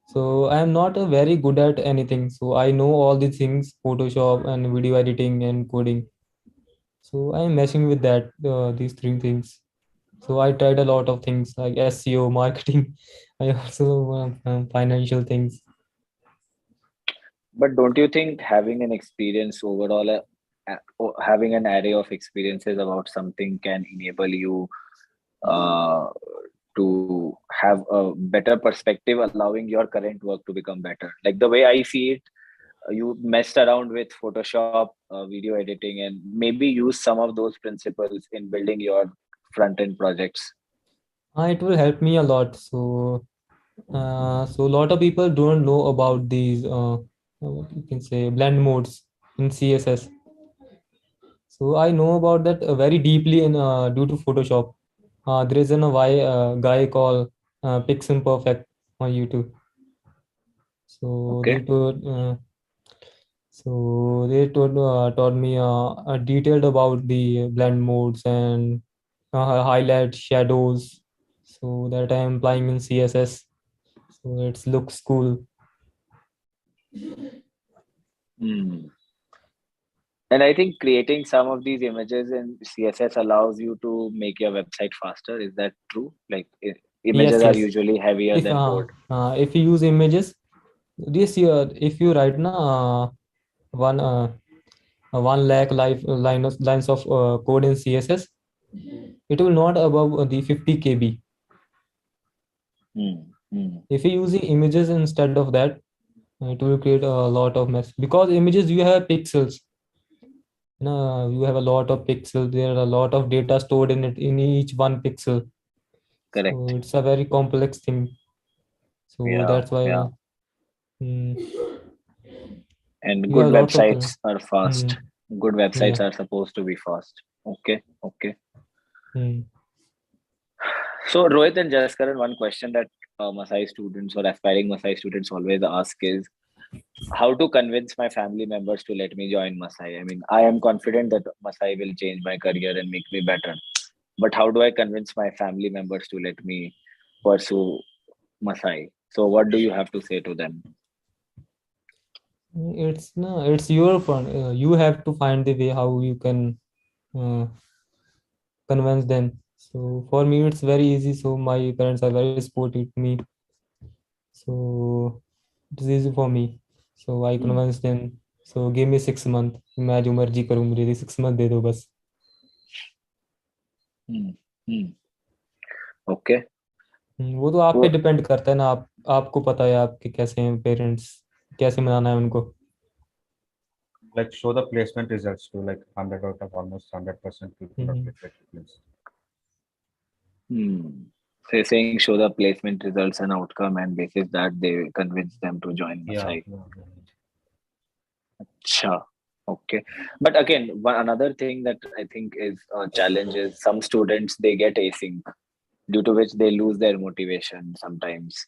Speaker 3: So I am not very good at anything. So I know all the things, Photoshop and video editing and coding. So I am messing with that these three things. So I tried a lot of things like SEO, marketing. I also financial things.
Speaker 1: But don't you think having an experience overall, having an array of experiences about something can enable you uh, to have a better perspective, allowing your current work to become better? Like the way I see it, you messed around with Photoshop, video editing, and maybe use some of those principles in building your front end projects.
Speaker 3: It will help me a lot. So a lot of people don't know about these what you can say blend modes in CSS. So I know about that very deeply in due to Photoshop. There is a guy called Pixel Perfect on YouTube. So due
Speaker 1: Okay.
Speaker 3: to So they taught me detailed about the blend modes and highlight shadows, so that I am applying in CSS. So it looks cool.
Speaker 1: Hmm. And I think creating some of these images in CSS allows you to make your website faster. Is that true? Like images
Speaker 3: Yes,
Speaker 1: are
Speaker 3: yes.
Speaker 1: usually heavier than code.
Speaker 3: If you use images, this year if you write na one 1 lakh lines of code in CSS, it will not above the 50 KB.
Speaker 1: Hmm. Hmm.
Speaker 3: If you using images instead of that, it will create a lot of mess, because images you have pixels. You have a lot of pixels. There are a lot of data stored in it, in each one pixel. So
Speaker 1: Correct.
Speaker 3: it's a very complex thing. So
Speaker 1: Yeah.
Speaker 3: that's why
Speaker 1: Yeah. And
Speaker 3: you
Speaker 1: good
Speaker 3: have lots of
Speaker 1: websites are
Speaker 3: mm,
Speaker 1: fast. Good
Speaker 3: yeah.
Speaker 1: websites are supposed to be fast. Okay. Okay.
Speaker 3: Mm.
Speaker 1: So Rohit and Jaskaran, one question that Masai students or aspiring Masai students always ask is how to convince my family members to let me join Masai. I mean, I am confident that Masai will change my career and make me better. But how do I convince my family members to let me pursue Masai? So what do you have to say to them?
Speaker 3: It's no, it's your fun. You have to find the way how you can uh, convince them. So for me, it's very easy. So my parents are very supportive to me. So it's easy for me. So I
Speaker 1: Hmm,
Speaker 3: convince them. So give me 6 months. मैं जो मर्जी करूँ, मुझे 6 month दे दो बस.
Speaker 1: hmm, hmm. Okay.
Speaker 3: वो तो आप पे
Speaker 1: Wo-
Speaker 3: डिपेंड करता है ना. आप आपको पता है आपके कैसे हैं पेरेंट्स, कैसे मनाना है उनको.
Speaker 2: Like show the placement results to like 100 out of almost 100% people are
Speaker 3: hmm.
Speaker 2: get placed.
Speaker 1: Hmm. So saying show the placement results and outcome, and basis that they convince them to join
Speaker 2: Yeah,
Speaker 1: Masai.
Speaker 2: yeah, yeah.
Speaker 1: Sure. Okay. But again, another thing that I think is a challenge is some students they get async, due to which they lose their motivation sometimes.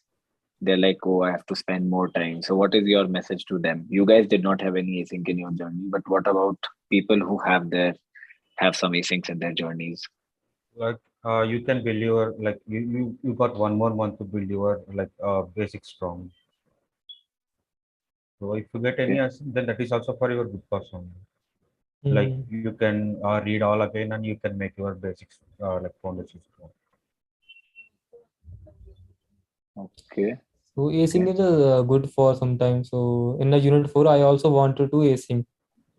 Speaker 1: They're like, oh, I have to spend more time. So, what is your message to them? You guys did not have any async in your journey, but what about people who have some asyncs in their journeys?
Speaker 2: Like you can build your like you got 1 more month to build your like basic strong. So if you get any
Speaker 1: Okay.
Speaker 2: answer, then that is also for your good cause only. Like
Speaker 3: hmm.
Speaker 2: you can read all again and you can make your basics like foundation strong.
Speaker 1: Okay.
Speaker 3: So
Speaker 1: Okay.
Speaker 3: async is good for sometimes. So in the unit 4, I also want to do async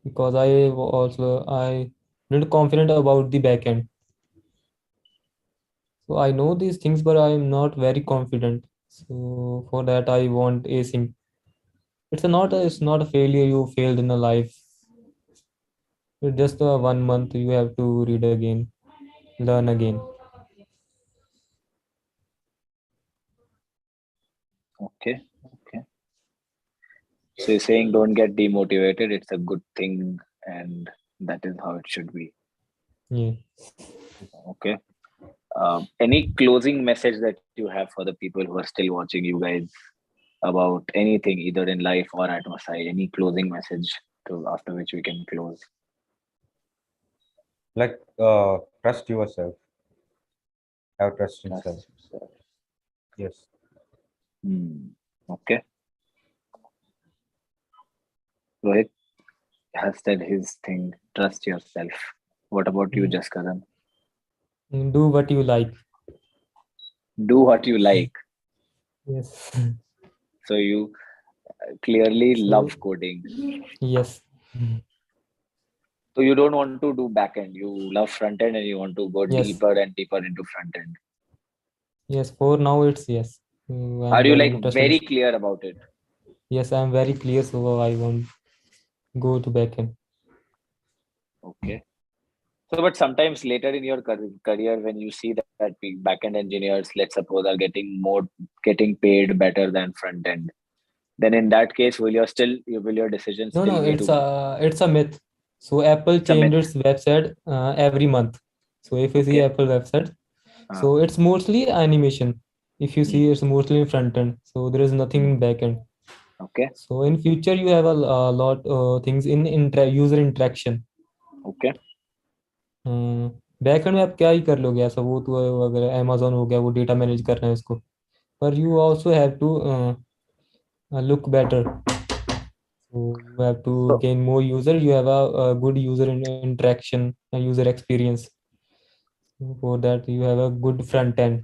Speaker 3: because I not confident about the backend. So I know these things, but I am not very confident. So for that, I want async. It's not a failure. You failed in a life. It's just a 1 month. You have to read again, learn again.
Speaker 1: Okay. Okay. So, you're saying don't get demotivated. It's a good thing, and that is how it should be.
Speaker 3: Yeah.
Speaker 1: Okay. Any closing message that you have for the people who are still watching you guys about anything, either in life or at Masai? Any closing message to after which we can close?
Speaker 2: Like trust yourself, have trust in self.
Speaker 1: Trust yourself.
Speaker 2: Yes.
Speaker 1: Hmm. Okay. Rohit has said his thing. Trust yourself. What about you,
Speaker 3: Mm.
Speaker 1: Jaskaran?
Speaker 3: Do what you like.
Speaker 1: Do what you like.
Speaker 3: Yes.
Speaker 1: So you clearly
Speaker 3: So
Speaker 1: love coding.
Speaker 3: yes.
Speaker 1: So you don't want to do backend. You love front end and you want to go
Speaker 3: Yes.
Speaker 1: deeper and deeper into front end.
Speaker 3: Yes. For now, it's yes. I'm
Speaker 1: Are you
Speaker 3: very
Speaker 1: like
Speaker 3: interested.
Speaker 1: very clear about it?
Speaker 3: Yes, I'm very clear. So I won't go to backend.
Speaker 1: Okay. So, but sometimes later in your career, when you see that backend engineers, let's suppose, are getting paid better than front end, then in that case, will your decision
Speaker 3: No,
Speaker 1: still
Speaker 3: no,
Speaker 1: be to?
Speaker 3: it's a myth. So Apple
Speaker 1: It's a myth.
Speaker 3: changes website every month. So if you see
Speaker 1: Okay.
Speaker 3: Apple website,
Speaker 1: Uh,
Speaker 3: so it's mostly animation. If you see,
Speaker 1: hmm.
Speaker 3: it's mostly in front end. So there is nothing
Speaker 1: Hmm.
Speaker 3: in back end.
Speaker 1: Okay.
Speaker 3: So in future you have a lot things in user interaction.
Speaker 1: Okay.
Speaker 3: Backend में आप क्या ही कर लोगे ऐसा, वो तो अगर Amazon हो गया वो डेटा मैनेज कर रहे हैं इसको, पर you also have to look better. So you have to
Speaker 1: So,
Speaker 3: gain more user. You have a good user interaction and user experience. So for that you have a good front end,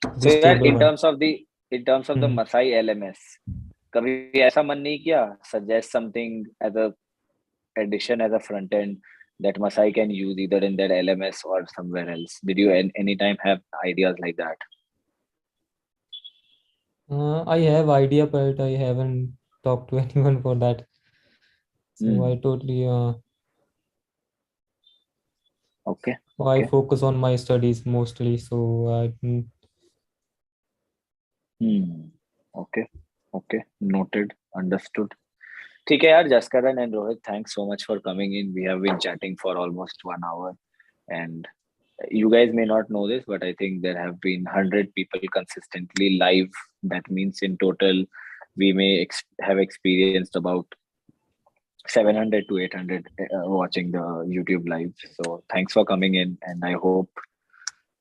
Speaker 1: so
Speaker 3: the
Speaker 1: यार
Speaker 3: stable one.
Speaker 1: in terms of the
Speaker 3: Hmm.
Speaker 1: Masai LMS, कभी ऐसा मन नहीं किया suggest something as a addition as a front end that Masai can use either in their LMS or somewhere else? Did you any time have ideas like that?
Speaker 3: I have idea, but I haven't talked to anyone for that. So I
Speaker 1: Hmm.
Speaker 3: totally
Speaker 1: Okay.
Speaker 3: I
Speaker 1: Okay.
Speaker 3: focus on my studies mostly. So
Speaker 1: Hmm. Okay. Okay. Noted. Understood. ठीक है यार, Jaskaran and Rohit, thanks so much for coming in. We have been chatting for almost 1 hour, and you guys may not know this, but I think there have been 100 people consistently live. That means in total, we may have experienced about 700 to 800 watching the YouTube live. So thanks for coming in, and I hope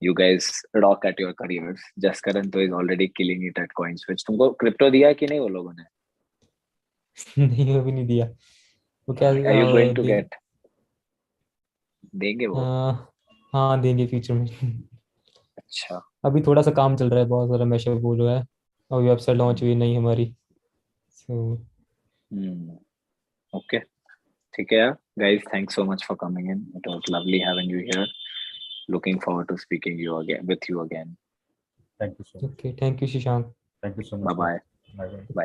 Speaker 1: you guys rock at your careers. Jaskaran to is already killing it at CoinSwitch. तुमको crypto दिया है कि नहीं वो लोगों ने?
Speaker 3: नहीं अभी नहीं दिया। वो क्या
Speaker 1: Are you going to
Speaker 3: they,
Speaker 1: get? देंगे वो?
Speaker 3: हाँ देंगे फ्यूचर में।
Speaker 1: अच्छा।
Speaker 3: अभी थोड़ा सा काम चल रहा है, बहुत सारा मैशअप वो जो है, अभी वेबसाइट लॉन्च हुई नहीं हमारी। सो
Speaker 1: Okay. ठीक है यार. Guys, thanks so much for coming in. It was lovely having you here. Looking forward to speaking you again with you again.
Speaker 2: Thank you so much.
Speaker 3: Okay, thank you Shashank.
Speaker 2: Thank you so
Speaker 1: Bye
Speaker 2: much, guys.
Speaker 1: bye.
Speaker 2: Bye bye.
Speaker 1: Bye.